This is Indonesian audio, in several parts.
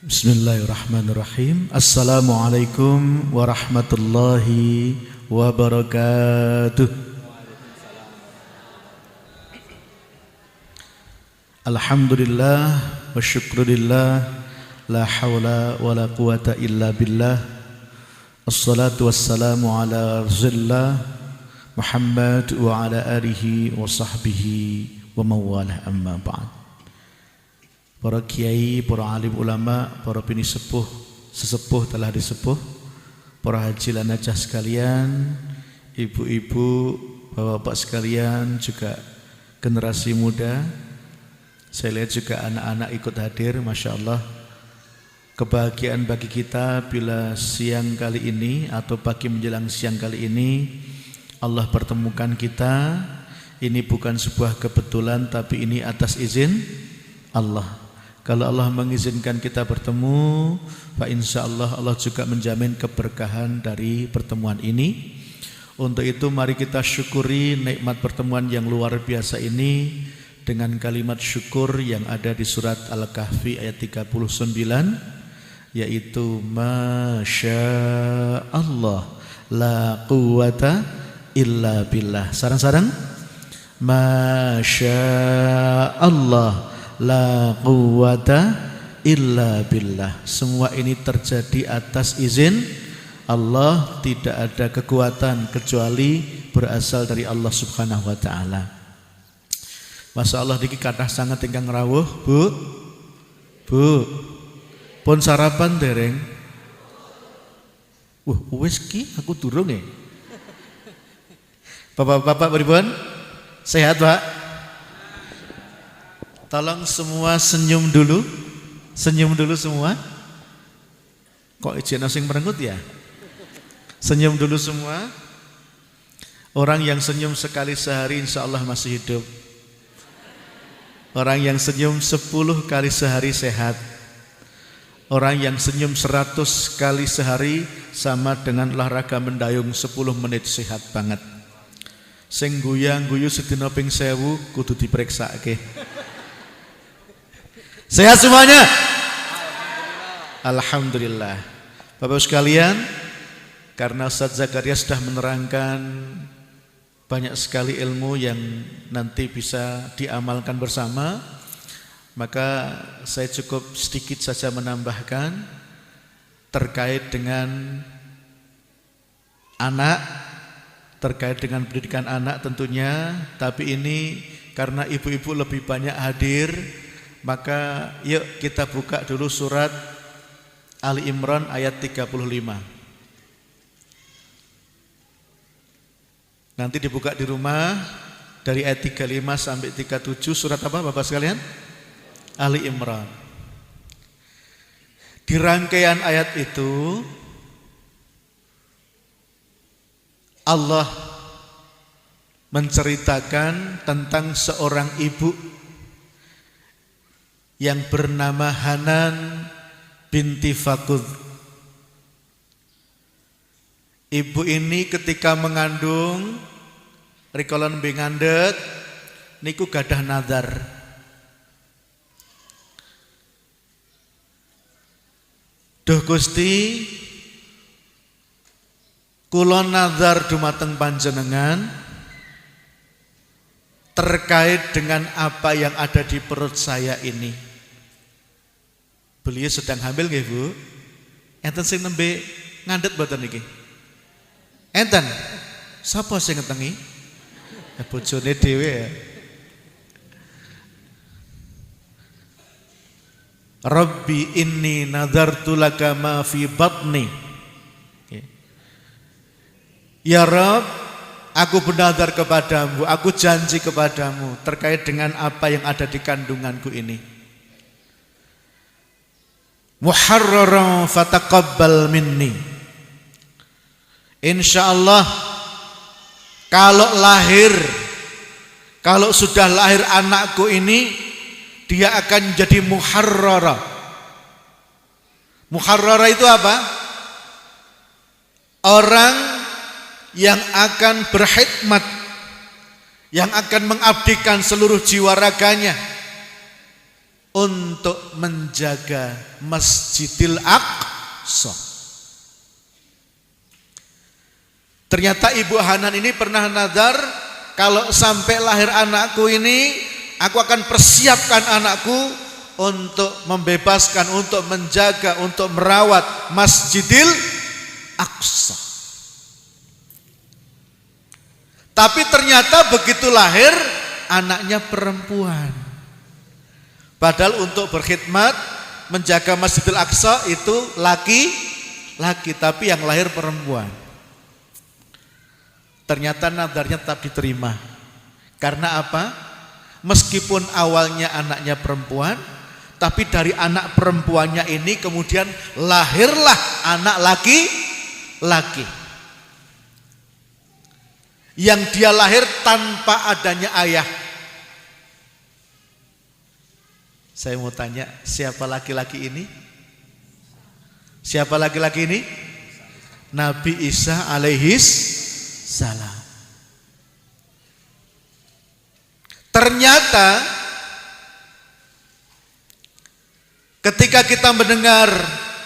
Bismillahirrahmanirrahim. Assalamualaikum warahmatullahi wabarakatuh. Alhamdulillah wa syukrulillah, la hawla wa la quwata illa billah. Assalatu wassalamu ala rasulillah Muhammad wa ala alihi wa sahbihi wa mawalah, amma ba'd. Para kiai, para alim ulama, para bini sepuh, sesepuh telah disepuh, para haji lan hajah sekalian, ibu-ibu, bapak-bapak sekalian, juga generasi muda. Saya lihat juga anak-anak ikut hadir, Masya Allah. Kebahagiaan bagi kita bila siang kali ini atau pagi menjelang siang kali ini Allah pertemukan kita. Ini bukan sebuah kebetulan, tapi ini atas izin Allah. Kalau Allah mengizinkan kita bertemu, fa insyaallah Allah juga menjamin keberkahan dari pertemuan ini. Untuk itu mari kita syukuri nikmat pertemuan yang luar biasa ini dengan kalimat syukur yang ada di surat Al-Kahfi ayat 39, yaitu Masya Allah la quwata illa billah. Sarang-sarang Masya Allah la quwata illa billah. Semua ini terjadi atas izin Allah. Tidak ada kekuatan kecuali berasal dari Allah subhanahu wa ta'ala. Masya Allah niki kathah sangat ingkang rawuh. Bu pun sarapan dereng? Wis ki aku durung ya. Bapak-bapak pripun? Sehat, Pak? Tolong semua senyum dulu. Senyum dulu semua. Kok ijen sing merengut ya? Senyum dulu semua. Orang yang senyum sekali sehari insya Allah masih hidup. Orang yang senyum 10 kali sehari sehat. Orang yang senyum 100 kali sehari sama dengan olahraga mendayung 10 menit, sehat banget. Sing guyang-guyu sedina ping 1000 kudu dipreksake. Sehat semuanya? Alhamdulillah. Bapak sekalian, karena Ustaz Zakaria sudah menerangkan banyak sekali ilmu yang nanti bisa diamalkan bersama, maka saya cukup sedikit saja menambahkan terkait dengan anak, terkait dengan pendidikan anak tentunya. Tapi ini karena ibu-ibu lebih banyak hadir, maka yuk kita buka dulu surat Ali Imran ayat 35. Nanti dibuka di rumah dari ayat 35 sampai 37. Surat apa Bapak sekalian? Ali Imran. Di rangkaian ayat itu Allah menceritakan tentang seorang ibu yang bernama Hanan binti Fakud. Ibu ini ketika mengandung rikolon ngandhet niku gadah nazar. Duh Gusti, kula nazar dumateng panjenengan terkait dengan apa yang ada di perut saya ini. Beliau sedang hamil nggih, Bu? Enten sing nembe ngandhet mboten niki? Enten. Sapa sing ngetengi? Bojone dhewe ya. Rabbi inni nadartu laka ma fi batni. Ya Rabb, aku bernazar kepadamu, aku janji kepadamu terkait dengan apa yang ada di kandunganku ini. Muharraran fataqabbal minni. Insyaallah kalau sudah lahir anakku ini, dia akan jadi muharrara. Muharrara itu apa? Orang yang akan berkhidmat, yang akan mengabdikan seluruh jiwa raganya untuk menjaga Masjidil Aqsa. Ternyata Ibu Hanan ini pernah nadar, kalau sampai lahir anakku ini, aku akan persiapkan anakku untuk membebaskan, untuk menjaga, untuk merawat Masjidil Aqsa. Tapi ternyata begitu lahir, anaknya perempuan. Padahal untuk berkhidmat, menjaga Masjidil Aqsa itu laki-laki, tapi yang lahir perempuan. Ternyata nadarnya tetap diterima. Karena apa? Meskipun awalnya anaknya perempuan, tapi dari anak perempuannya ini kemudian lahirlah anak laki-laki. Yang dia lahir tanpa adanya ayah. Saya mau tanya, siapa laki-laki ini? Siapa laki-laki ini? Nabi Isa alaihis salam. Ternyata ketika kita mendengar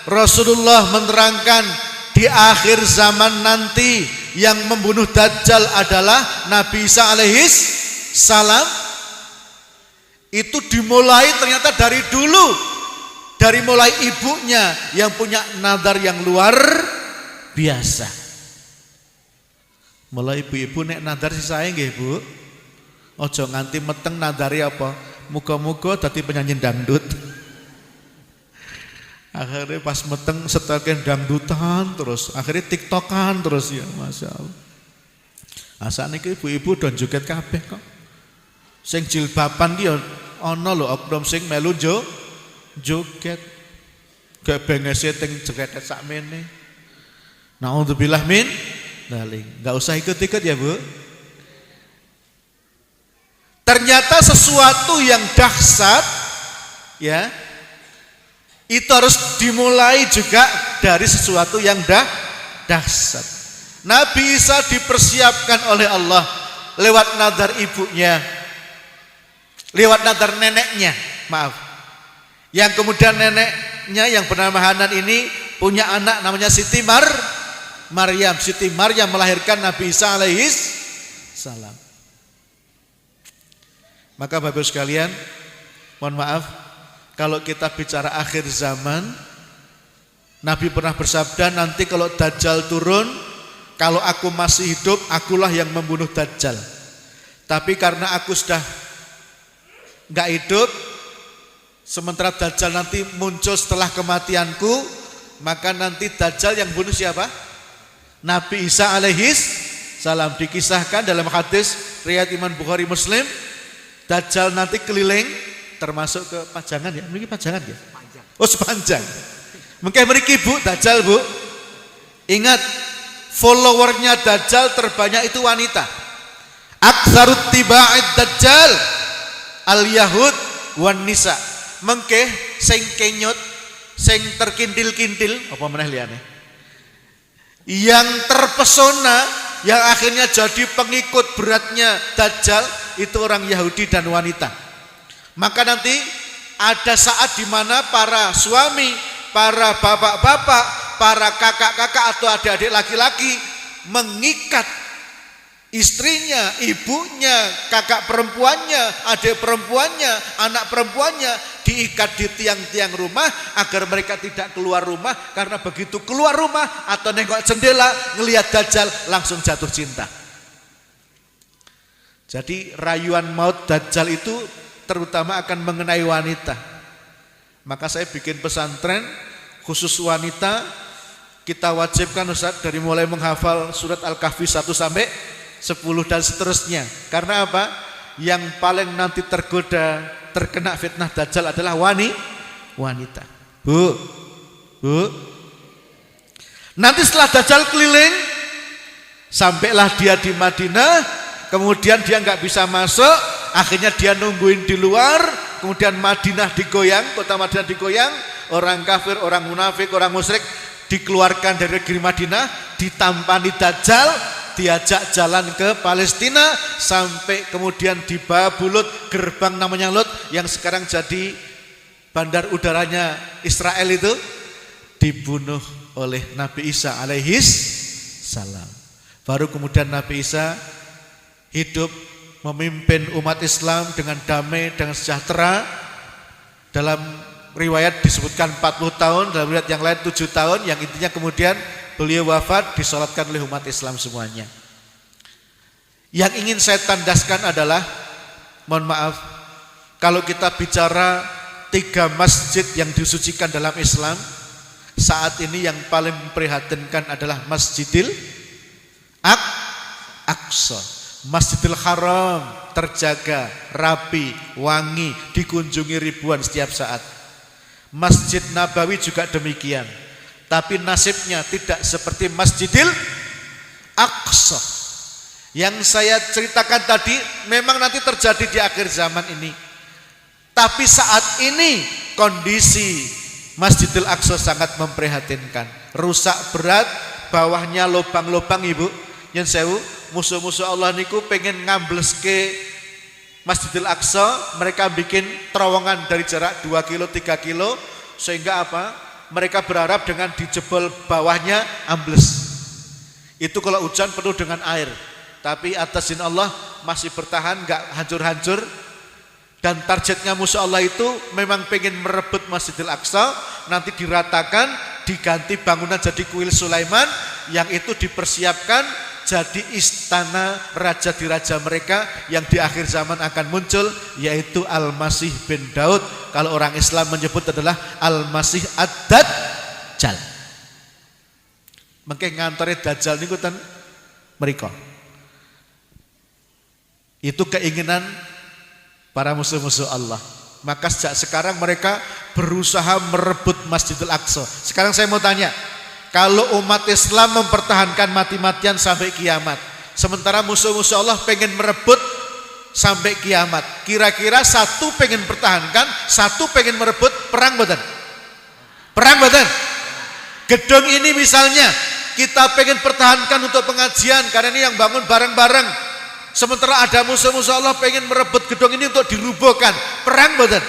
Rasulullah menerangkan di akhir zaman nanti yang membunuh Dajjal adalah Nabi Isa alaihis salam, itu dimulai ternyata dari dulu, dari mulai ibunya yang punya nadar yang luar biasa. Mulai ibu-ibu nek nadar si saya nggih Bu, ojo nganti meteng nadari apa, muga-muga dadi penyanyi dangdut. Akhirnya pas meteng setelken dangdutan terus, akhirnya tiktokan terus ya, Masya Allah. Asal niki ibu-ibu don joget kabeh kok. Sing jilbaban ki ya ana lho oknum sing melu joget. Gak bengese teng jegetet sakmene. Naudzubillah min dzalik. Enggak usah ikut-ikut ya, Bu. Ternyata sesuatu yang dahsyat ya, itu harus dimulai juga dari sesuatu yang dahsyat. Nabi Isa dipersiapkan oleh Allah lewat nadar ibunya, lewat nadar neneknya, maaf. Yang kemudian neneknya yang bernama Hanan ini punya anak namanya Siti Maryam. Siti Maryam melahirkan Nabi Isa alaihis salam. Maka Bapak sekalian, mohon maaf, kalau kita bicara akhir zaman, Nabi pernah bersabda, nanti kalau Dajjal turun, kalau aku masih hidup, akulah yang membunuh Dajjal. Tapi karena aku sudah gak hidup, sementara Dajjal nanti muncul setelah kematianku, maka nanti Dajjal yang bunuh siapa? Nabi Isa alaihis salam. Dikisahkan dalam hadis riwayat Imam Bukhari Muslim, Dajjal nanti keliling termasuk ke Pajangan ya, mriki Pajangan ya? Sepanjang. Oh sepanjang. Mungkin mriki Bu, Dajjal Bu. Ingat, followernya Dajjal terbanyak itu wanita. Aktsarut tiba'id Dajjal al-yahud wan nisa. Mengke sing kenyut, sing terkintil-kintil, apa meneh liyane? Yang terpesona, yang akhirnya jadi pengikut beratnya Dajjal itu orang Yahudi dan wanita. Maka nanti ada saat di mana para suami, para bapak-bapak, para kakak-kakak atau adik-adik laki-laki mengikat istrinya, ibunya, kakak perempuannya, adik perempuannya, anak perempuannya, diikat di tiang-tiang rumah agar mereka tidak keluar rumah, karena begitu keluar rumah atau nengok jendela ngelihat Dajjal langsung jatuh cinta. Jadi rayuan maut Dajjal itu terutama akan mengenai wanita. Maka saya bikin pesantren khusus wanita. Kita wajibkan Ustaz dari mulai menghafal surat Al-Kahfi 1 sampai 10 dan seterusnya. Karena apa? Yang paling nanti tergoda terkena fitnah Dajjal adalah wanita. Bu. Nanti setelah Dajjal keliling, sampailah dia di Madinah, kemudian dia nggak bisa masuk, akhirnya dia nungguin di luar, kemudian Madinah digoyang, kota Madinah digoyang, orang kafir, orang munafik, orang musyrik dikeluarkan dari negeri Madinah, ditampani Dajjal, diajak jalan ke Palestina sampai kemudian di Babulut, gerbang namanya Lut yang sekarang jadi bandar udaranya Israel itu dibunuh oleh Nabi Isa alaihis salam. Baru kemudian Nabi Isa hidup memimpin umat Islam dengan damai, dengan sejahtera. Dalam riwayat disebutkan 40 tahun, dalam riwayat yang lain 7 tahun, yang intinya kemudian beliau wafat disolatkan oleh umat Islam semuanya. Yang ingin saya tandaskan adalah, mohon maaf, kalau kita bicara 3 masjid yang disucikan dalam Islam, saat ini yang paling memprihatinkan adalah Masjidil Aqsa. Masjidil Haram terjaga, rapi, wangi, dikunjungi ribuan setiap saat. Masjid Nabawi juga demikian. Tapi nasibnya tidak seperti Masjidil Aqsa. Yang saya ceritakan tadi memang nanti terjadi di akhir zaman ini. Tapi saat ini kondisi Masjidil Aqsa sangat memprihatinkan. Rusak berat, bawahnya lubang-lubang Ibu. Yen sewu, musuh-musuh Allah niku pengen ngambleske Masjidil Aqsa, mereka bikin terowongan dari jarak 2 kilo, 3 kilo, sehingga apa? Mereka berharap dengan dijebol bawahnya ambles. Itu kalau hujan penuh dengan air. Tapi atas izin Allah masih bertahan, enggak hancur-hancur. Dan targetnya musuh Allah itu memang pengen merebut Masjidil Aqsa, nanti diratakan, diganti bangunan jadi kuil Sulaiman, yang itu dipersiapkan jadi istana raja diraja mereka yang di akhir zaman akan muncul, yaitu Al-Masih bin Daud. Kalau orang Islam menyebut adalah Al-Masih Ad-Dajjal. Mengke ngantore Dajjal niku ten mriko. Itu keinginan para musuh-musuh Allah. Maka sejak sekarang mereka berusaha merebut Masjidil Aqsa. Sekarang saya mau tanya, kalau umat Islam mempertahankan mati-matian sampai kiamat, sementara musuh-musuh Allah pengen merebut sampai kiamat, kira-kira satu pengen pertahankan, satu pengen merebut, perang boten? Perang boten? Gedung ini misalnya kita pengen pertahankan untuk pengajian karena ini yang bangun bareng-bareng. Sementara ada musuh-musuh Allah pengen merebut gedung ini untuk dirubuhkan. Perang boten?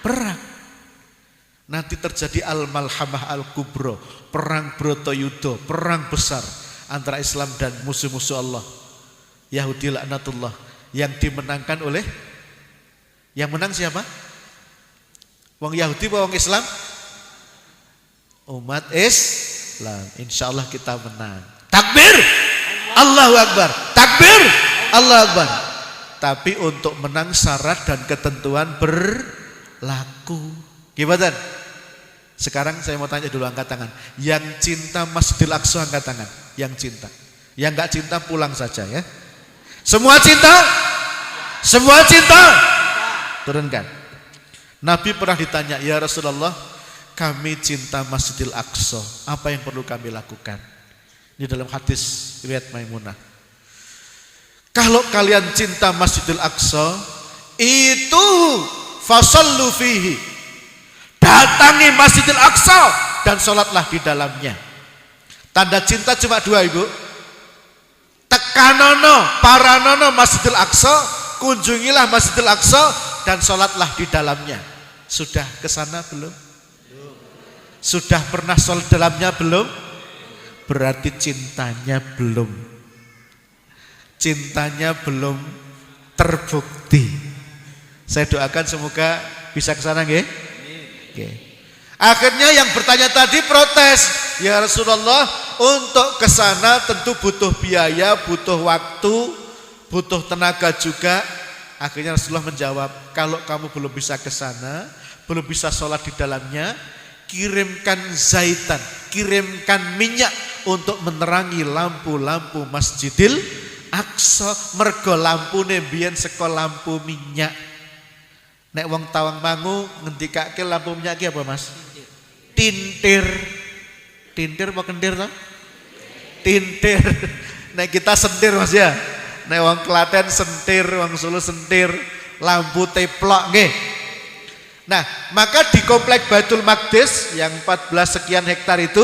Perang. Nanti terjadi al-malhamah al-kubro, perang Bratayuda, perang besar antara Islam dan musuh-musuh Allah. Yahudi laknatullah, yang dimenangkan oleh, yang menang siapa? Wong Yahudi apa wong Islam? Umat Islam. Insyaallah kita menang. Takbir! Allahu Akbar. Takbir! Allahu Akbar. Tapi untuk menang syarat dan ketentuan berlaku. Gimana? Sekarang saya mau tanya dulu, angkat tangan. Yang cinta Masjidil Aqsa angkat tangan. Yang cinta. Yang enggak cinta pulang saja ya. Semua cinta? Semua cinta? Turunkan. Nabi pernah ditanya, ya Rasulullah, kami cinta Masjidil Aqsa. Apa yang perlu kami lakukan? Ini dalam hadis riwayat Maimunah. Kalau kalian cinta Masjidil Aqsa, itu fasallu fihi. Datangi Masjidil Aqsa dan sholatlah di dalamnya. Tanda cinta cuma 2 Ibu. Tekanono, paranono Masjidil Aqsa, kunjungilah Masjidil Aqsa dan sholatlah di dalamnya. Sudah kesana belum? Sudah pernah sholat dalamnya belum? Berarti cintanya belum. Cintanya belum terbukti. Saya doakan semoga bisa kesana nggih. Oke. Akhirnya yang bertanya tadi protes, ya Rasulullah, untuk kesana tentu butuh biaya, butuh waktu, butuh tenaga juga. Akhirnya Rasulullah menjawab, kalau kamu belum bisa kesana, belum bisa sholat di dalamnya, kirimkan zaitan, kirimkan minyak untuk menerangi lampu-lampu Masjidil Aqsa. Mergo lampune mbiyen saka lampu minyak. Nek wong Tawangmangu ngendikake lampu minyak ki apa Mas? Tintir. Tintir apa kentir to? Tintir. Nek kita sentir Mas ya. Nek wong Klaten sentir, wong Solo sentir, lampu teplok nggih. Nah, maka di komplek Baitul Maqdis yang 14 sekian hektar itu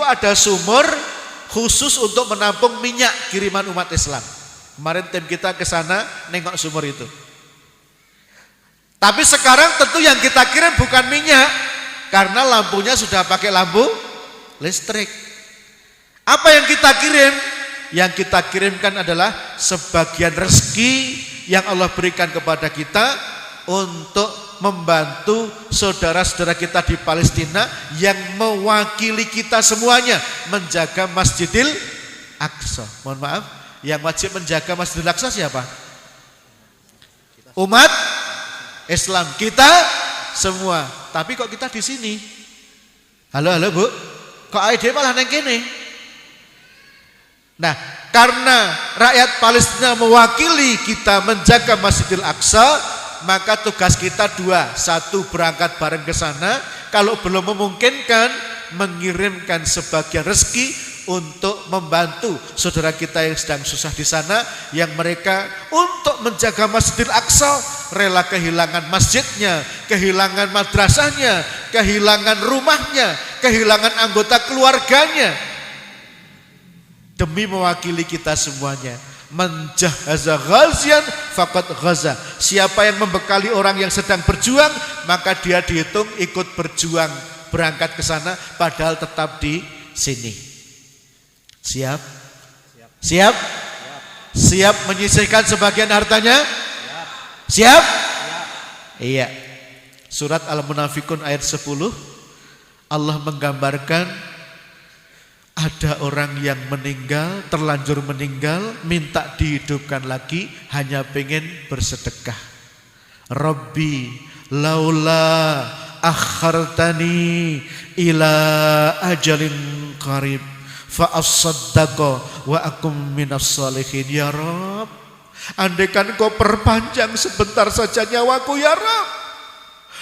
ada sumur khusus untuk menampung minyak kiriman umat Islam. Kemarin tim kita ke sana nengok sumur itu. Tapi sekarang tentu yang kita kirim bukan minyak, karena lampunya sudah pakai lampu listrik. Apa yang kita kirim? Yang kita kirimkan adalah sebagian rezeki yang Allah berikan kepada kita untuk membantu saudara-saudara kita di Palestina yang mewakili kita semuanya menjaga Masjidil Aqsa. Mohon maaf, yang wajib menjaga Masjidil Aqsa siapa? Umat Islam, kita semua. Tapi kok kita di sini? Halo Bu, kok AID malah neng kene? Nah, karena rakyat Palestina mewakili kita menjaga Masjidil Aqsa, maka tugas kita dua. Satu, berangkat bareng ke sana. Kalau belum memungkinkan, mengirimkan sebagian rezeki untuk membantu saudara kita yang sedang susah di sana, yang mereka untuk menjaga Masjidil Aqsa rela kehilangan masjidnya, kehilangan madrasahnya, kehilangan rumahnya, kehilangan anggota keluarganya, demi mewakili kita semuanya. Menjahaza ghazian faqad ghaza. Siapa yang membekali orang yang sedang berjuang, maka dia dihitung ikut berjuang berangkat ke sana padahal tetap di sini. Siap? Siap? Siap menyisihkan sebagian hartanya? Siap? Iya. Surat Al-Munafikun ayat 10, Allah menggambarkan ada orang yang meninggal, terlanjur meninggal, minta dihidupkan lagi, hanya pengen bersedekah. Rabbi laula akhartani ila ajalin qarib fa asaddaqa wa akum minas shalihin. Ya Rabb, andaikan kau perpanjang sebentar saja nyawaku ya Rabb,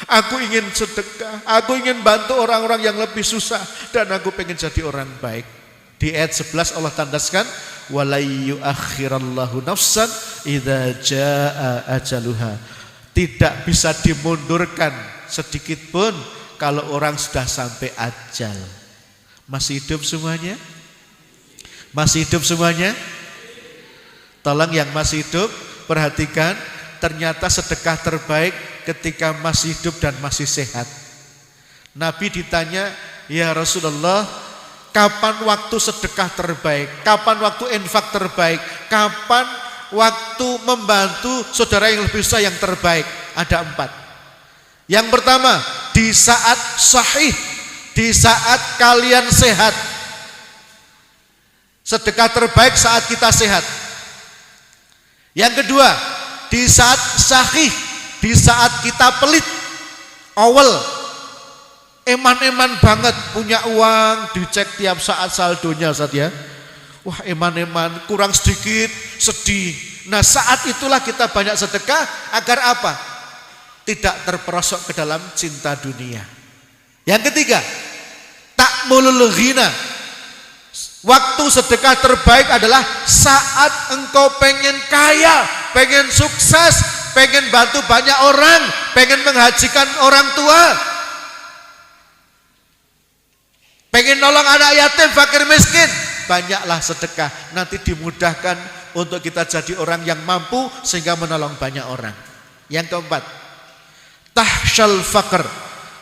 aku ingin sedekah, aku ingin bantu orang-orang yang lebih susah, dan aku pengen jadi orang baik. Di ayat 11 Allah tandaskan, wala yuakhirallahu nafsan idza jaa ajaluha. Tidak bisa dimundurkan sedikit pun kalau orang sudah sampai ajal. Masih hidup semuanya? Masih hidup semuanya? Tolong yang masih hidup perhatikan, ternyata sedekah terbaik ketika masih hidup dan masih sehat. Nabi ditanya, ya Rasulullah, kapan waktu sedekah terbaik? Kapan waktu infak terbaik? Kapan waktu membantu saudara yang lebih susah yang terbaik? Ada 4. Yang pertama, di saat sahih, di saat kalian sehat. Sedekah terbaik saat kita sehat. Yang kedua, di saat sahih, di saat kita pelit, awal, eman-eman banget, punya uang, dicek tiap saat saldonya Ustaz ya. Wah, eman-eman, kurang sedikit, sedih. Nah, saat itulah kita banyak sedekah agar apa? Tidak terperosok ke dalam cinta dunia. Yang ketiga, ta'mulul ghina. Waktu sedekah terbaik adalah saat engkau pengen kaya, pengen sukses, pengen bantu banyak orang, pengen menghajikan orang tua, pengen nolong anak yatim, fakir miskin, banyaklah sedekah. Nanti dimudahkan untuk kita jadi orang yang mampu sehingga menolong banyak orang. Yang keempat, tahsyal faqr.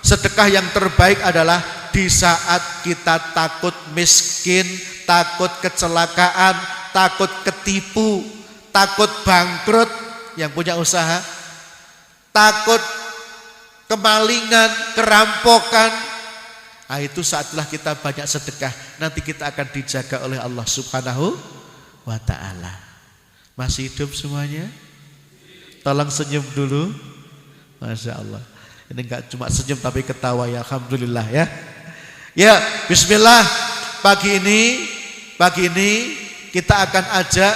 Sedekah yang terbaik adalah di saat kita takut miskin, takut kecelakaan, takut ketipu, takut bangkrut yang punya usaha, takut kemalingan, kerampokan. Nah, itu saatlah kita banyak sedekah. Nanti kita akan dijaga oleh Allah Subhanahu wa ta'ala. Masih hidup semuanya? Tolong senyum dulu. Masya Allah. Ini enggak cuma senyum tapi ketawa ya. Alhamdulillah ya. Ya, bismillah. Pagi ini kita akan ajak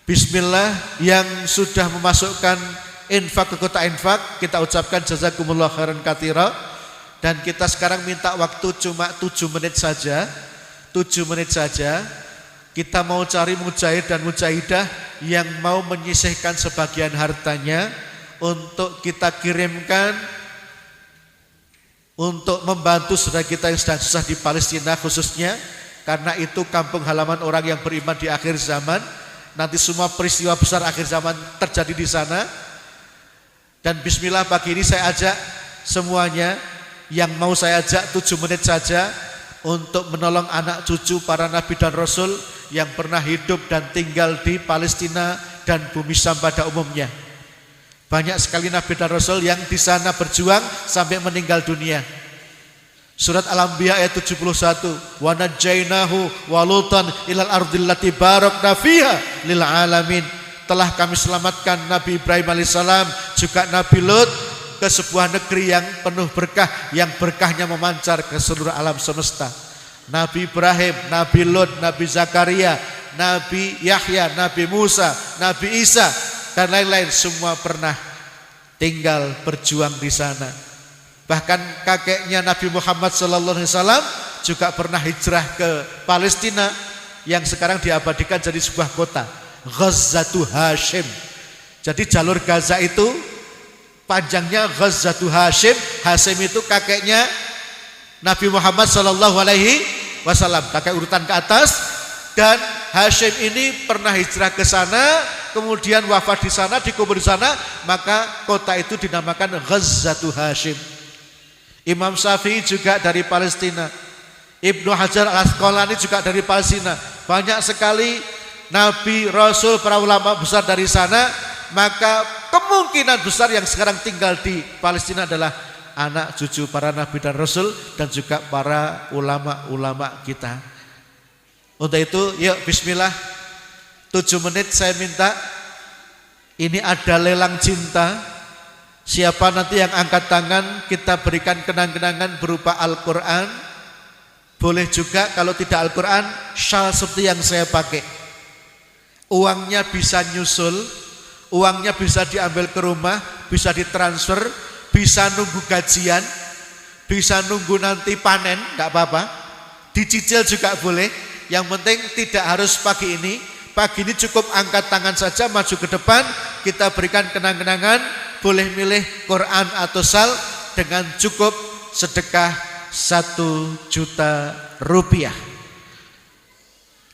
bismillah yang sudah memasukkan infak ke kotak infak. Kita ucapkan jazakumullah khairan katsira. Dan kita sekarang minta waktu cuma 7 menit saja. 7 menit saja. Kita mau cari mujahid dan mujahidah yang mau menyisihkan sebagian hartanya untuk kita kirimkan untuk membantu saudara kita yang sedang susah di Palestina khususnya, karena itu kampung halaman orang yang beriman di akhir zaman. Nanti semua peristiwa besar akhir zaman terjadi di sana. Dan bismillah pagi ini saya ajak semuanya yang mau saya ajak 7 menit saja untuk menolong anak cucu para nabi dan rasul yang pernah hidup dan tinggal di Palestina dan bumi Syam pada umumnya. Banyak sekali nabi dan rasul yang di sana berjuang sampai meninggal dunia. Surat Al-Anbiya ayat 71, wa najjainahu wa lutan ilal ardil lati barakna fiha lil alamin. Telah kami selamatkan Nabi Ibrahim alaihissalam juga Nabi Lut ke sebuah negeri yang penuh berkah, yang berkahnya memancar ke seluruh alam semesta. Nabi Ibrahim, Nabi Lut, Nabi Zakaria, Nabi Yahya, Nabi Musa, Nabi Isa dan lain-lain semua pernah tinggal berjuang di sana. Bahkan kakeknya Nabi Muhammad SAW juga pernah hijrah ke Palestina yang sekarang diabadikan jadi sebuah kota, Ghazatu Hashim. Jadi jalur Gaza itu panjangnya Ghazatu Hashim. Hashim itu kakeknya Nabi Muhammad SAW, kakek urutan ke atas. Dan Hashim ini pernah hijrah ke sana, kemudian wafat di sana, dikubur di sana, maka kota itu dinamakan Ghazatu Hashim. Imam Syafi'i juga dari Palestina, Ibnu Hajar Al-Asqalani juga dari Palestina. Banyak sekali nabi, rasul, para ulama besar dari sana. Maka kemungkinan besar yang sekarang tinggal di Palestina adalah anak cucu para nabi dan rasul dan juga para ulama-ulama kita. Untuk itu yuk bismillah, 7 menit saya minta. Ini ada lelang cinta. Siapa nanti yang angkat tangan kita berikan kenang-kenangan berupa Al-Quran. Boleh juga kalau tidak Al-Quran, syal seperti yang saya pakai. Uangnya bisa nyusul, uangnya bisa diambil ke rumah, bisa ditransfer, bisa nunggu gajian, bisa nunggu nanti panen, enggak apa-apa. Dicicil juga boleh. Yang penting tidak harus pagi ini. Pagi ini cukup angkat tangan saja, maju ke depan, kita berikan kenang-kenangan. Boleh milih Quran atau sal dengan cukup sedekah 1 juta rupiah.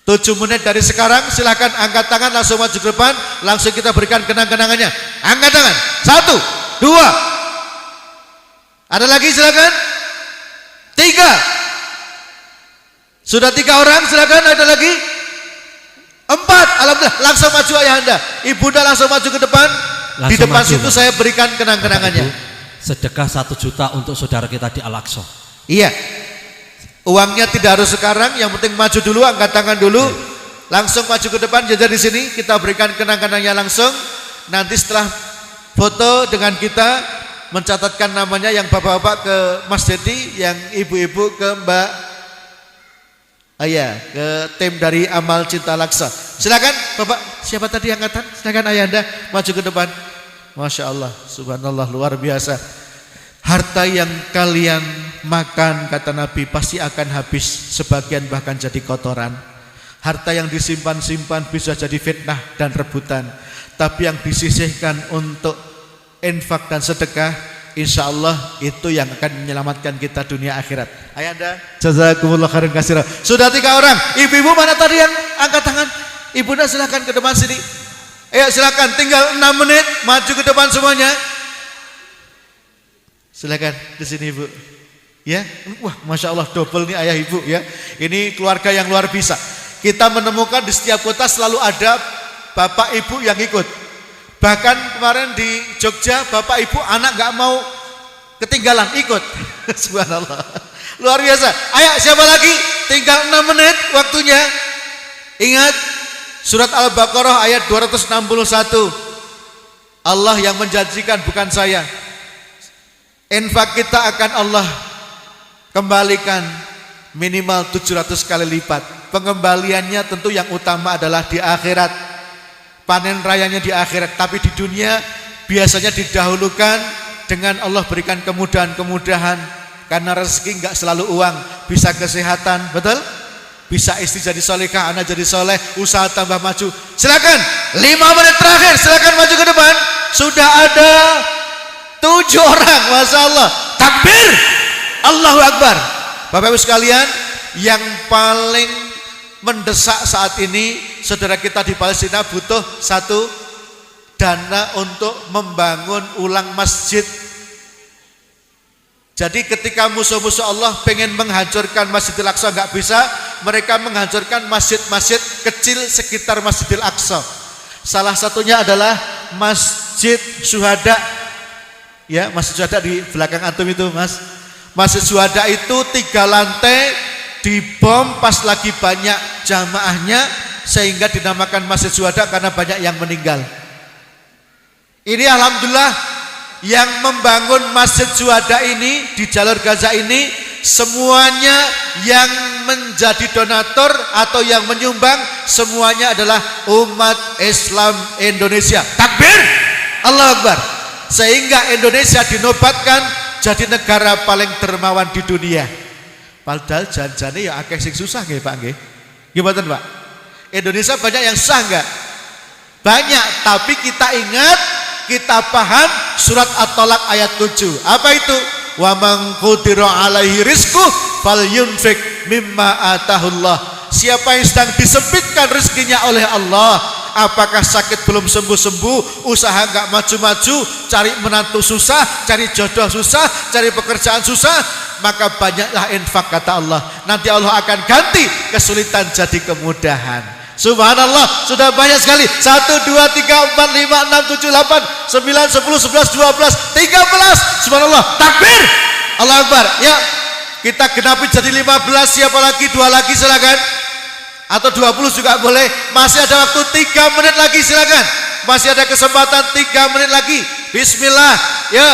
7 menit dari sekarang silakan angkat tangan, langsung maju ke depan, langsung kita berikan kenang-kenangannya. Angkat tangan, 1, 2. Ada lagi silakan. 3. Sudah 3 orang, silakan. Ada lagi 4. Alhamdulillah, langsung maju ayahanda. Ibunda langsung maju ke depan. Langsung di depan maju, situ saya berikan kenang-kenangannya. Sedekah 1 juta untuk saudara kita di Al-Aqsa. Iya. Uangnya tidak harus sekarang, yang penting maju dulu, angkat tangan dulu. Langsung maju ke depan, jajar di sini, kita berikan kenang-kenangannya langsung. Nanti setelah foto dengan kita, mencatatkan namanya yang bapak-bapak ke Mas Dedi, yang ibu-ibu ke Mbak Ayah, ke tim dari Amal Cinta Al-Aqsa. Silakan Bapak, siapa tadi angkatan? Silakan ayahanda maju ke depan. Masya Allah, subhanallah, luar biasa. Harta yang kalian makan, kata Nabi, pasti akan habis, sebagian bahkan jadi kotoran. Harta yang disimpan-simpan bisa jadi fitnah dan rebutan. Tapi yang disisihkan untuk infak dan sedekah, insya Allah itu yang akan menyelamatkan kita dunia akhirat. Ayahanda, jazakumullah khairan katsira. Sudah 3 orang. Ibu-ibu mana tadi yang angkat tangan? Ibunda silakan ke depan sini. Ayo silakan, tinggal 6 menit, maju ke depan semuanya. Silakan di sini Ibu. Ya, wah, masya Allah, double nih ayah ibu ya. Ini keluarga yang luar biasa. Kita menemukan di setiap kota selalu ada bapak ibu yang ikut. Bahkan kemarin di Jogja, bapak ibu anak nggak mau ketinggalan, ikut. Subhanallah, luar biasa. Ayo siapa lagi? Tinggal 6 menit waktunya. Ingat surat Al-Baqarah ayat 261. Allah yang menjanjikan, bukan saya. Infak kita akan Allah kembalikan minimal 700 kali lipat. Pengembaliannya tentu yang utama adalah di akhirat. Panen rayanya di akhirat. Tapi di dunia biasanya didahulukan dengan Allah berikan kemudahan-kemudahan. Karena rezeki enggak selalu uang. Bisa kesehatan, betul? Bisa istri jadi solehah, anak jadi soleh, usaha tambah maju. Silakan 5 menit terakhir, silakan maju ke depan. Sudah ada 7 orang, masya Allah. Takbir, Allahu Akbar. Bapak Ibu sekalian, yang paling mendesak saat ini, saudara kita di Palestina butuh 1 dana untuk membangun ulang masjid. Jadi ketika musuh-musuh Allah pengen menghancurkan Masjidil Aqsa nggak bisa, mereka menghancurkan masjid-masjid kecil sekitar Masjidil Aqsa. Salah satunya adalah Masjid Syuhada. Ya, Masjid Syuhada di belakang antum itu, Mas. Masjid Syuhada itu 3 lantai dibom pas lagi banyak jamaahnya sehingga dinamakan Masjid Syuhada karena banyak yang meninggal. Ini alhamdulillah yang membangun Masjid Syuhada ini di jalur Gaza ini semuanya yang menjadi donatur atau yang menyumbang semuanya adalah umat Islam Indonesia. Takbir, Allahu Akbar. Sehingga Indonesia dinobatkan jadi negara paling dermawan di dunia. Padahal janjane ya akeh sing susah nggih Pak nggih. Gimana Pak? Indonesia banyak yang susah enggak? Banyak, tapi kita ingat, kita paham surat At-Talaq ayat 7. Apa itu? Wa man qudira alaihi rizquh falyunfik mimma atahullah. Siapa yang sedang disempitkan rezekinya oleh Allah, apakah sakit belum sembuh-sembuh, usaha enggak maju-maju, cari menantu susah, cari jodoh susah, cari pekerjaan susah, maka banyaklah infak kata Allah. Nanti Allah akan ganti kesulitan jadi kemudahan. Subhanallah, sudah banyak sekali. 1, 2, 3, 4, 5, 6, 7, 8, 9, 10, 11, 12, 13. Subhanallah, takbir, Allahu Akbar. Ya, kita genapi jadi 15. Siapa lagi? 2 lagi silakan. Atau 20 juga boleh. Masih ada waktu 3 menit lagi silakan. Masih ada kesempatan 3 menit lagi. Bismillah. Ya.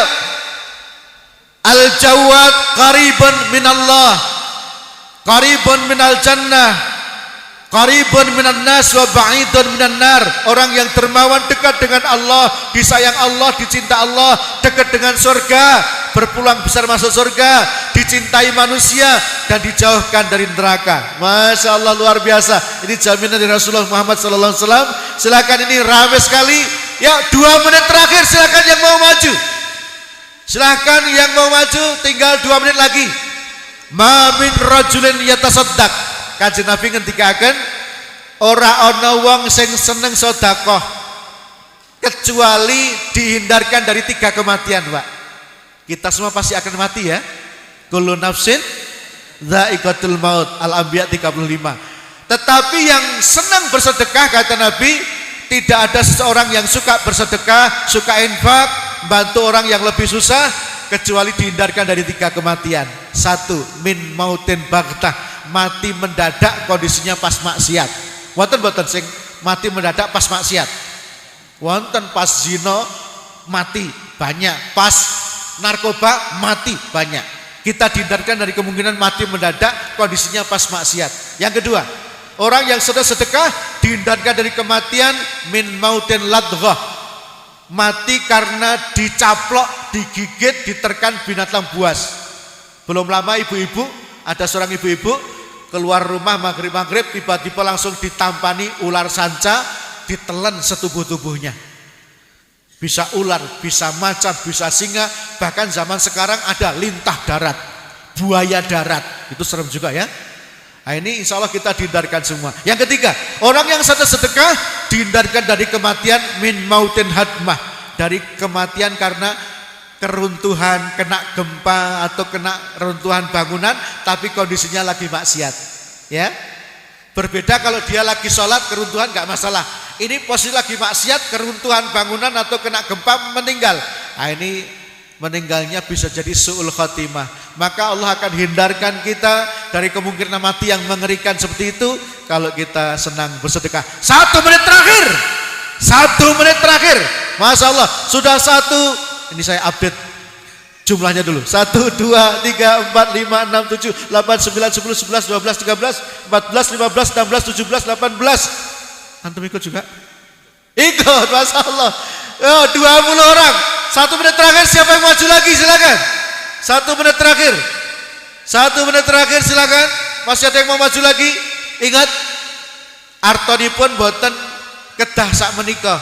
Al-Jawad qaribun minallah, qaribun minal jannah, qaribun minan nas wa ba'idun minan nar. Orang yang dermawan dekat dengan Allah, disayang Allah, dicinta Allah, dekat dengan surga, berpulang besar masuk surga, dicintai manusia dan dijauhkan dari neraka. Masya Allah, luar biasa. Ini jaminan dari Rasulullah Muhammad SAW. Silakan, ini ramai sekali. Ya, 2 menit terakhir, silakan yang mau maju. Silakan yang mau maju, tinggal 2 menit lagi. Ma min rajulin yatasaddaq. Kanjeng Nabi ngendikaken ora ana wong sing seneng sedekah kecuali dihindarkan dari 3 kematian, Pak. Kita semua pasti akan mati ya. Kullu nafsin dha'iqatul maut, Al-Anbiya 35. Tetapi yang senang bersedekah kata Nabi, tidak ada seseorang yang suka bersedekah, suka infak, bantu orang yang lebih susah kecuali dihindarkan dari 3 kematian. 1, min mautin baghtah, mati mendadak kondisinya pas maksiat. Wonten mboten sing mati mendadak pas maksiat? Wonten, pas zina mati banyak, pas narkoba mati banyak. Kita dihindarkan dari kemungkinan mati mendadak kondisinya pas maksiat. Yang kedua, orang yang sedekah dihindarkan dari kematian min mautin ladghah, mati karena dicaplok, digigit, diterkan binatang buas. Belum lama ibu-ibu, ada seorang ibu-ibu keluar rumah maghrib-maghrib, tiba-tiba langsung ditampani ular sanca, ditelan setubuh-tubuhnya. Bisa ular, bisa macan, bisa singa, bahkan zaman sekarang ada lintah darat, buaya darat. Itu serem juga ya. Nah, ini insya Allah kita dihindarkan semua. Yang ketiga, orang yang sedekah dihindarkan dari kematian min mautin hadmah, dari kematian karena keruntuhan, kena gempa atau kena runtuhan bangunan tapi kondisinya lagi maksiat. Ya. Berbeda kalau dia lagi sholat keruntuhan nggak masalah. Ini posisi lagi maksiat, keruntuhan bangunan atau kena gempa meninggal. Nah, ini meninggalnya bisa jadi su'ul khatimah. Maka Allah akan hindarkan kita dari kemungkinan mati yang mengerikan seperti itu kalau kita senang bersedekah. 1 menit terakhir. 1 menit terakhir. Masya Allah, sudah 1. Ini saya update jumlahnya dulu. 1, 2, 3, 4, 5, 6, 7, 8, 9, 10, 11, 12, 13, 14, 15, 16, 17, 18. Antum ikut juga? Ikut, Masya Allah. 20 orang. 1 menit terakhir, siapa yang maju lagi? Silakan. 1 menit terakhir. 1 menit terakhir silakan. Masih ada yang mau maju lagi? Ingat, artonipun boten kedah sak menika.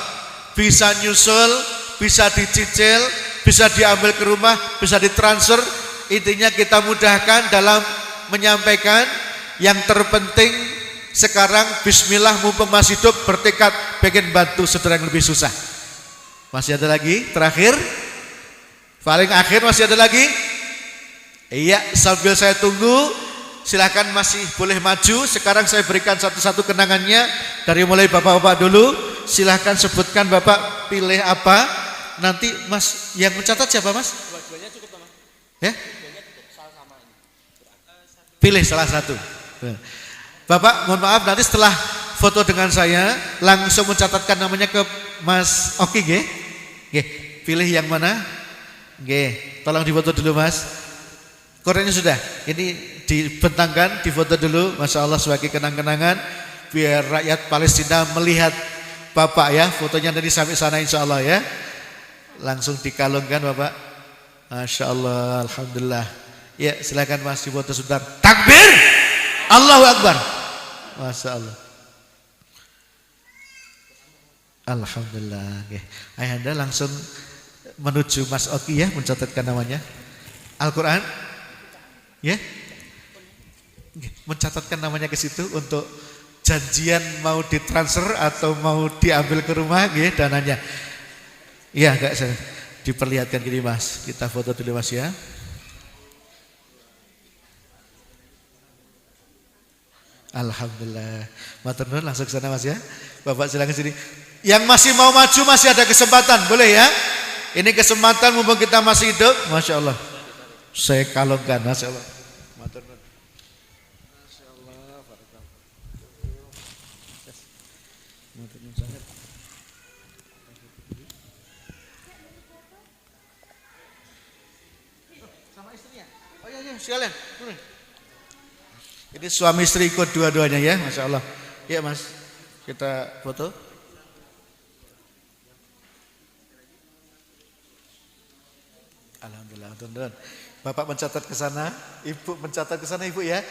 Bisa nyusul, bisa dicicil, bisa diambil ke rumah, bisa ditransfer. Intinya kita mudahkan dalam menyampaikan. Yang terpenting sekarang bismillah, mumpung masih hidup, bertekad pengen bantu saudara yang lebih susah. Masih ada lagi? Terakhir? Paling akhir masih ada lagi? Iya, sambil saya tunggu, silakan masih boleh maju. Sekarang saya berikan satu-satu kenangannya. Dari mulai bapak-bapak dulu, silakan sebutkan bapak pilih apa. Nanti mas, yang mencatat siapa mas? Dua-duanya cukup mas. Ya? Pilih salah satu. Bapak, mohon maaf nanti setelah foto dengan saya langsung mencatatkan namanya ke Mas Oki, nggih. Nggih, pilih yang mana? Nggih, tolong difoto dulu Mas. Koreknya sudah. Ini dibentangkan, difoto dulu. Masya Allah sebagai kenang-kenangan biar rakyat Palestina melihat Bapak ya. Fotonya nanti sampai sana insya Allah ya. Langsung dikalungkan Bapak. Masya Allah, alhamdulillah. Ya, silakan Mas difoto sebentar. Takbir! Allahu Akbar. Masya Allah. Alhamdulillah. Ayahanda langsung menuju Mas Oki ya, mencatatkan namanya. Al-Quran, ya, mencatatkan namanya ke situ untuk janjian mau ditransfer atau mau diambil ke rumah, ya, dananya. Iya, enggak saya diperlihatkan gini Mas. Kita foto dulu Mas ya. Alhamdulillah. Matur nuwun langsung ke sana Mas ya. Bapak silakan sini. Yang masih mau maju masih ada kesempatan, boleh ya? Ini kesempatan mumpung kita masih hidup. Masya Allah. Saya kalungkan, Masya Allah. Matur nuwun. Masya Allah. Matur nuwun sangat. Sama istrinya. Oh iya sekalian. Ini suami istri ikut dua-duanya ya, Masya Allah. Ya Mas, kita foto. Alhamdulillah, teman-teman. Bapak mencatat ke sana, Ibu mencatat ke sana Ibu ya,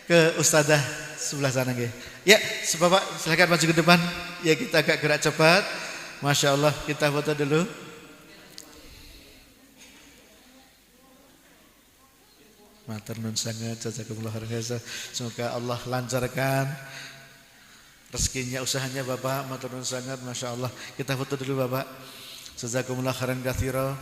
ke Ustadzah sebelah sana nggih. Ya, Bapak silakan maju ke depan. Ya kita agak gerak cepat. Masya Allah, kita foto dulu. Matur nuwun sangat, jazakumullah khairan. Semoga Allah lancarkan rezekinya, usahanya Bapak. Matur nuwun sangat, Masya Allah. Kita foto dulu Bapak. Jazakumullah khairan katsira.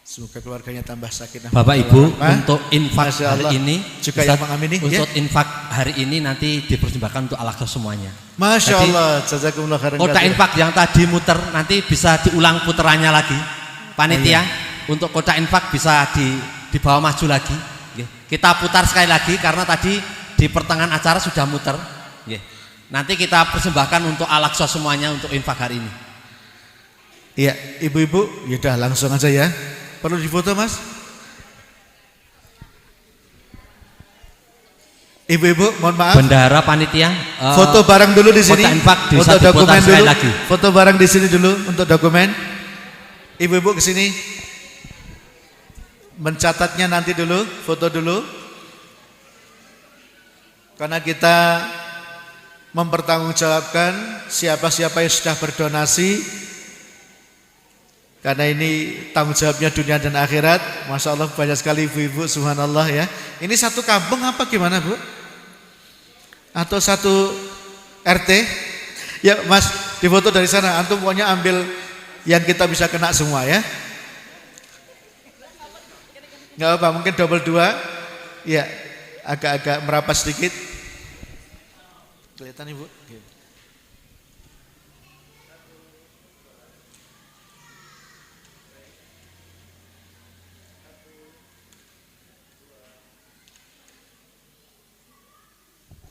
Semoga keluarganya tambah sakinah. Bapak Ibu, untuk infak hari ini juga yang mengamini untuk infak hari ini nanti dipersembahkan untuk al-Aqsa semuanya. Masya Allah, jazakumullah khairan. Kotak infak yang tadi muter nanti bisa diulang puterannya lagi. Panitia untuk kotak infak bisa dibawa maju lagi. Kita putar sekali lagi karena tadi di pertengahan acara sudah muter. Nanti kita persembahkan untuk al-Aqsa semuanya untuk infak hari ini. Iya, ibu-ibu, yaudah langsung aja ya. Perlu difoto Mas? Ibu-ibu, mohon maaf. Bendahara panitia. Foto bareng dulu di sini. Untuk dokumen dulu. Lagi. Foto bareng di sini dulu untuk dokumen. Ibu-ibu ke sini. Mencatatnya nanti dulu, foto dulu. Karena kita mempertanggungjawabkan siapa-siapa yang sudah berdonasi. Karena ini tanggung jawabnya dunia dan akhirat. Masya Allah banyak sekali ibu-ibu, subhanallah ya. Ini satu kampung apa gimana Bu? Atau satu RT? Ya Mas, difoto dari sana. Antum pokoknya ambil yang kita bisa kena semua ya. Nggak apa, mungkin double 2. Ya, agak-agak merapat sedikit. Kelihatan Ibu?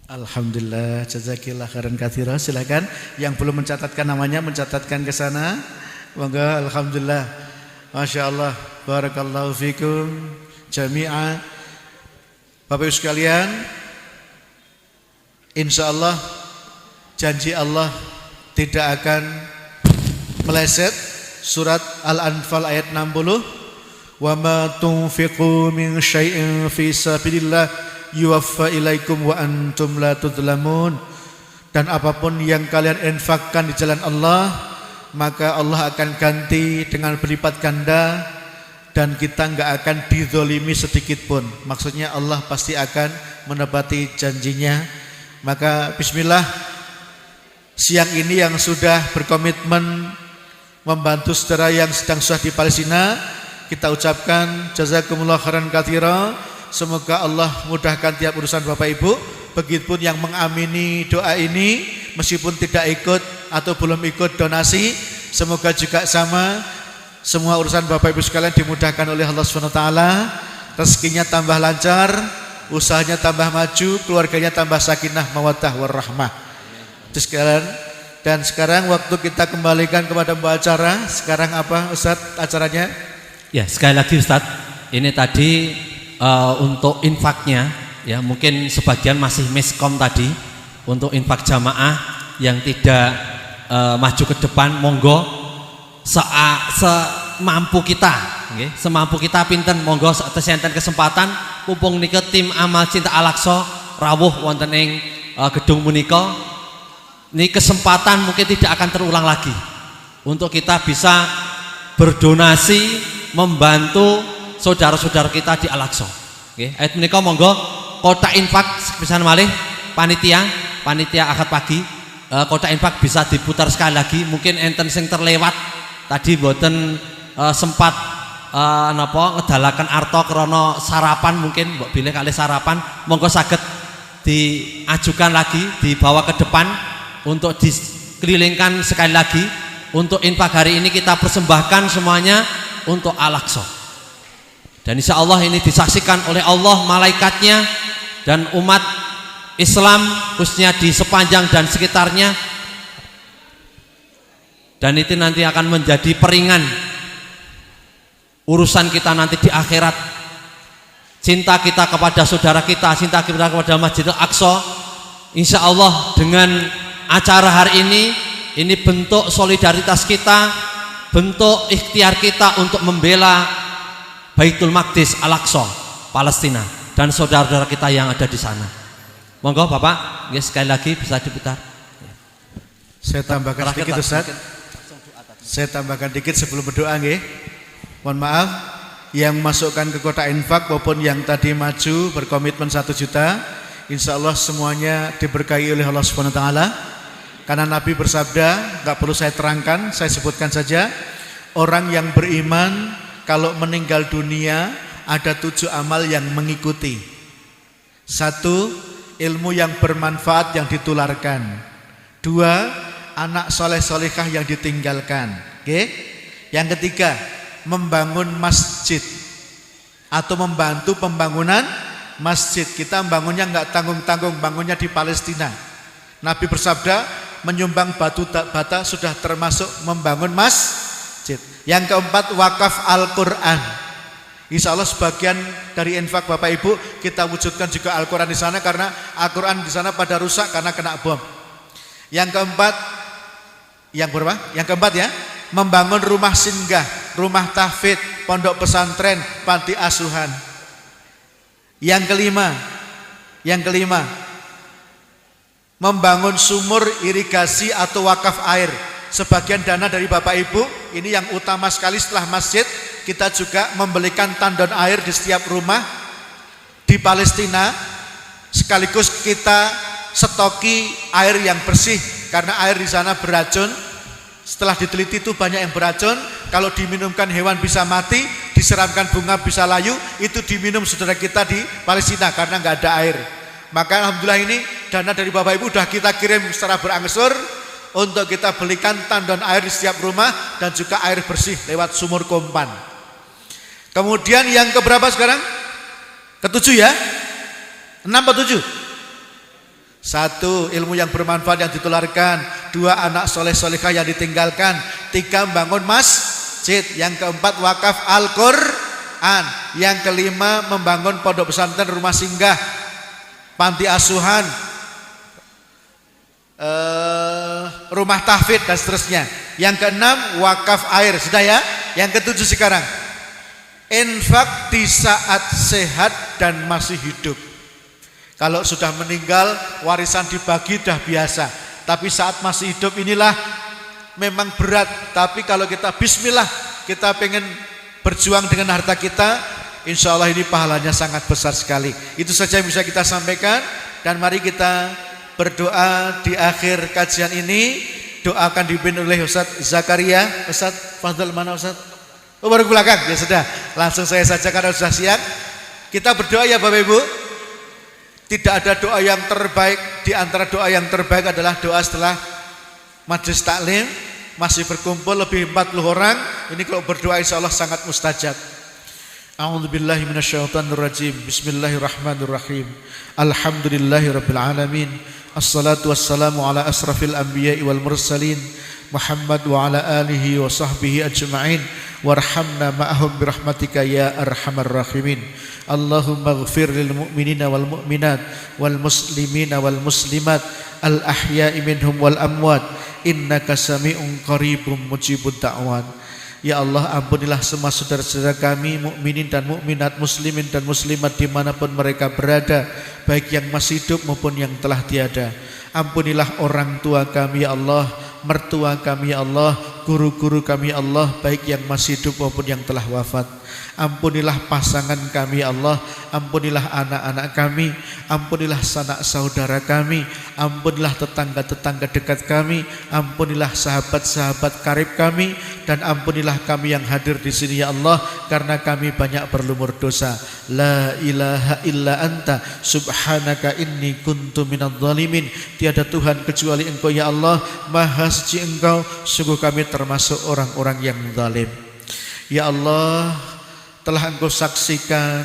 Alhamdulillah, jazakillah khairan katsira. Silakan yang belum mencatatkan namanya mencatatkan ke sana. Monggo, alhamdulillah. Masya Allah, barakallahu fikum jami'a. Bapak Ibu sekalian, insya Allah janji Allah tidak akan meleset. Surat Al-Anfal ayat 60. Wa ma tunfiqu min syai'in fi sabilillah yuwaffa ilaikum wa antum la tudlamun. Dan apapun yang kalian infakkan di jalan Allah, maka Allah akan ganti dengan berlipat ganda dan kita enggak akan dizolimi sedikit pun. Maksudnya Allah pasti akan menepati janjinya. Maka bismillah, siang ini yang sudah berkomitmen membantu saudara yang sedang susah di Palestina, kita ucapkan jazakumullah khairan katsira. Semoga Allah mudahkan tiap urusan Bapak Ibu. Begitupun yang mengamini doa ini meskipun tidak ikut atau belum ikut donasi, semoga juga sama. Semua urusan Bapak Ibu sekalian dimudahkan oleh Allah SWT. Rezekinya tambah lancar, usahanya tambah maju, keluarganya tambah sakinah mawaddah warahmah. Itu sekalian. Dan sekarang waktu kita kembalikan kepada Mbak Acara. Sekarang apa Ustadz acaranya? Ya, sekali lagi Ustadz, ini tadi untuk infaknya, ya mungkin sebagian masih miskom tadi. Untuk infak jamaah yang tidak maju ke depan, monggo semampu kita, okay? Semampu kita pinten, monggo enten kesempatan mumpung nike tim amal cinta Al-Aqsa rawuh wonten ing gedung punika. Ini kesempatan mungkin tidak akan terulang lagi untuk kita bisa berdonasi membantu saudara-saudara kita di Al-Aqsa. Okay? Ayat menika monggo kotak infak sepisan malih panitia akad pagi, kotak infak bisa diputar sekali lagi. Mungkin enten sing terlewat tadi boten sempat ngedalakan arto krana sarapan, mungkin mbok bilih kali sarapan, monggo saged diajukan lagi, dibawa ke depan untuk dikelilingkan sekali lagi. Untuk infak hari ini kita persembahkan semuanya untuk Al-Aqsa. Dan insya Allah ini disaksikan oleh Allah, malaikatnya, dan umat Islam khususnya di sepanjang dan sekitarnya. Dan itu nanti akan menjadi peringan urusan kita nanti di akhirat. Cinta kita kepada saudara kita, cinta kita kepada Masjidil Aqsa, insya Allah dengan acara hari ini bentuk solidaritas kita, bentuk ikhtiar kita untuk membela Baitul Maqdis Al-Aqsa Palestina dan saudara-saudara kita yang ada di sana. Monggo Bapak, sekali lagi bisa diputar. Saya tambahkan sedikit Ustaz. Saya tambahkan dikit sebelum berdoa nggih. Mohon maaf yang masukkan ke kotak infak maupun yang tadi maju berkomitmen 1 juta, insya Allah semuanya diberkahi oleh Allah Subhanahu wa taala. Karena Nabi bersabda, enggak perlu saya terangkan, saya sebutkan saja, orang yang beriman kalau meninggal dunia ada 7 amal yang mengikuti. 1, ilmu yang bermanfaat yang ditularkan. 2, anak soleh solehah yang ditinggalkan. Oke? Yang ketiga, membangun masjid atau membantu pembangunan masjid. Kita membangunnya enggak tanggung-tanggung, bangunnya di Palestina. Nabi bersabda, menyumbang batu bata sudah termasuk membangun masjid. Yang keempat, wakaf Al-Quran. Insya Allah sebagian dari infak Bapak Ibu kita wujudkan juga Al-Quran di sana, karena Al-Quran di sana pada rusak karena kena bom. Yang keempat ya, membangun rumah singgah, rumah tahfidz, pondok pesantren, panti asuhan. Yang kelima, membangun sumur irigasi atau wakaf air. Sebagian dana dari Bapak Ibu, ini yang utama sekali setelah masjid, kita juga membelikan tandon air di setiap rumah di Palestina, sekaligus kita stoki air yang bersih, karena air di sana beracun. Setelah diteliti itu banyak yang beracun. Kalau diminumkan hewan bisa mati, disiramkan bunga bisa layu. Itu diminum saudara kita di Palestina karena nggak ada air. Maka alhamdulillah ini dana dari Bapak Ibu sudah kita kirim secara berangsur untuk kita belikan tandon air di setiap rumah dan juga air bersih lewat sumur Kompan. Kemudian yang keberapa sekarang? Ke-7 ya? 6 atau 7? 1, ilmu yang bermanfaat yang ditularkan. 2, anak soleh solehah yang ditinggalkan. 3, membangun masjid. Yang keempat, wakaf Al-Quran. Yang kelima, membangun pondok pesantren, rumah singgah, panti asuhan, rumah tahfidz dan seterusnya. Yang keenam, wakaf air. Sudah ya? Yang ke-7 sekarang, infak di saat sehat dan masih hidup. Kalau sudah meninggal, warisan dibagi dah biasa. Tapi saat masih hidup inilah memang berat. Tapi kalau kita bismillah, kita pengen berjuang dengan harta kita, insya Allah ini pahalanya sangat besar sekali. Itu saja yang bisa kita sampaikan. Dan mari kita berdoa di akhir kajian ini. Doa akan dipimpin oleh Ustaz Zakaria. Ustaz Fadl mana Ustaz? Oh, baru belakang. Ya sudah, langsung saya saja karena sudah siap. Kita berdoa ya Bapak Ibu. Tidak ada doa yang terbaik. Di antara doa yang terbaik adalah doa setelah majelis taklim, masih berkumpul lebih 40 orang. Ini kalau berdoa insya Allah sangat mustajab. A'udzubillahi minasyaitonirrajim. Bismillahirrahmanirrahim. Alhamdulillahirabbil alamin. Assalatu wassalamu ala asrafil anbiya'i wal mursalin Muhammad wa ala alihi wa sahbihi ajma'in. Warhamna ma'ahum birahmatika ya arhamar rahimin. Allahumma ighfir lil mu'minina wal mu'minat wal muslimina wal muslimat al ahya'i minhum wal amwat innaka sami'un qaribun mujibud da'wat. Ya Allah, ampunilah semua saudara-saudara kami mukminin dan mukminat, muslimin dan muslimat dimanapun mereka berada, baik yang masih hidup maupun yang telah tiada. Ampunilah orang tua kami ya Allah, mertua kami ya Allah, guru-guru kami ya Allah, baik yang masih hidup maupun yang telah wafat. Ampunilah pasangan kami ya Allah, ampunilah anak-anak kami, ampunilah sanak saudara kami, ampunilah tetangga-tetangga dekat kami, ampunilah sahabat-sahabat karib kami, dan ampunilah kami yang hadir di sini ya Allah, karena kami banyak berlumur dosa. La ilaha illa anta subhanaka inni kuntu minadh dhalimin. Tiada Tuhan kecuali Engkau ya Allah, maha suci Engkau, sungguh kami termasuk orang-orang yang zalim. Ya Allah, telah Engkau saksikan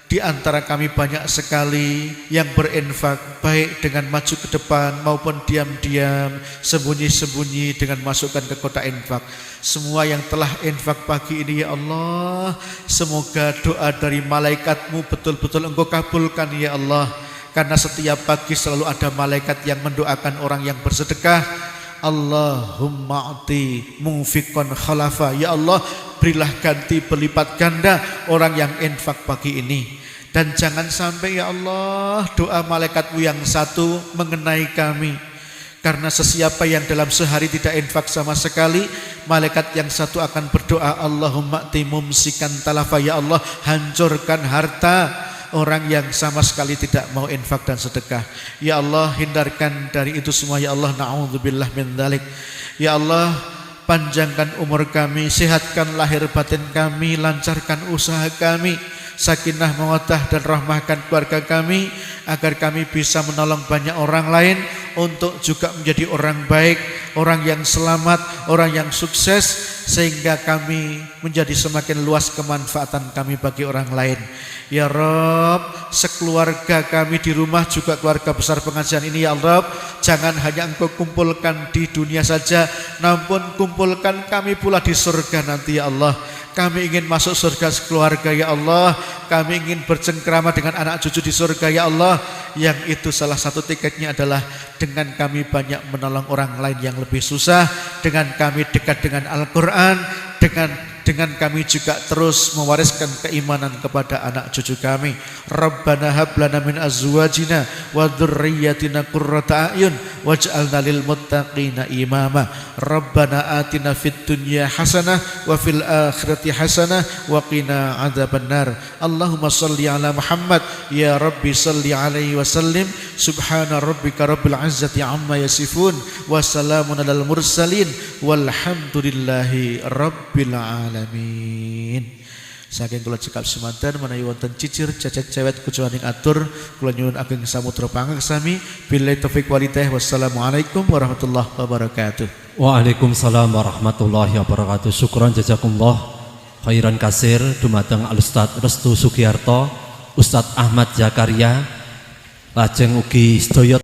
di antara kami banyak sekali yang berinfak, baik dengan maju ke depan maupun diam-diam, sembunyi-sembunyi dengan masukkan ke kotak infak. Semua yang telah infak pagi ini ya Allah, semoga doa dari malaikat-Mu betul-betul Engkau kabulkan ya Allah. Karena setiap pagi selalu ada malaikat yang mendoakan orang yang bersedekah. Allahumma a'ti munfiqan khalafa. Ya Allah, berilah ganti berlipat ganda orang yang infak pagi ini. Dan jangan sampai ya Allah doa malaikat-Mu yang satu mengenai kami. Karena sesiapa yang dalam sehari tidak infak sama sekali, malaikat yang satu akan berdoa, Allahumma a'ti mumsikan talafa. Ya Allah, hancurkan harta orang yang sama sekali tidak mau infak dan sedekah. Ya Allah, hindarkan dari itu semua ya Allah, na'udzubillah min dzalik. Ya Allah, panjangkan umur kami, sehatkan lahir batin kami, lancarkan usaha kami, sakinah mawaddah dan rahmahkan keluarga kami, agar kami bisa menolong banyak orang lain untuk juga menjadi orang baik, orang yang selamat, orang yang sukses, sehingga kami menjadi semakin luas kemanfaatan kami bagi orang lain. Ya Rabb, sekeluarga kami di rumah juga keluarga besar pengajian ini ya Rabb, jangan hanya Engkau kumpulkan di dunia saja, namun kumpulkan kami pula di surga nanti ya Allah. Kami ingin masuk surga sekeluarga ya Allah. Kami ingin bercengkrama dengan anak cucu di surga ya Allah. Yang itu salah satu tiketnya adalah dengan kami banyak menolong orang lain yang lebih susah, dengan kami dekat dengan Al-Quran, dengan kami juga terus mewariskan keimanan kepada anak cucu kami. Rabbana hab lana min azwajina wa dzurriyyatina qurrata a'yun waj'alna lil muttaqina imama. Rabbana atina fid dunya hasanah wa fil akhirati hasanah wa qina adzabannar. Allahumma shalli ala Muhammad ya Rabbi shalli alaihi wa sallim. Subhana rabbika rabbil izzati amma yasifun wa salamun alal mursalin walhamdulillahi rabbil alamin. Saking kula cekap semanten menawi wonten cicir cecet cewet kucuaning atur kula nyuwun ageng samudra pangaksami. Billahi taufik walhidayah. Wassalamualaikum warahmatullahi wabarakatuh. Waalaikumsalam warahmatullahi wabarakatuh. Syukran jazakumullah khairan kasir dumateng Al Ustaz Restu Sugiarto, Ustaz Ahmad Zakaria, lajeng ugi sedaya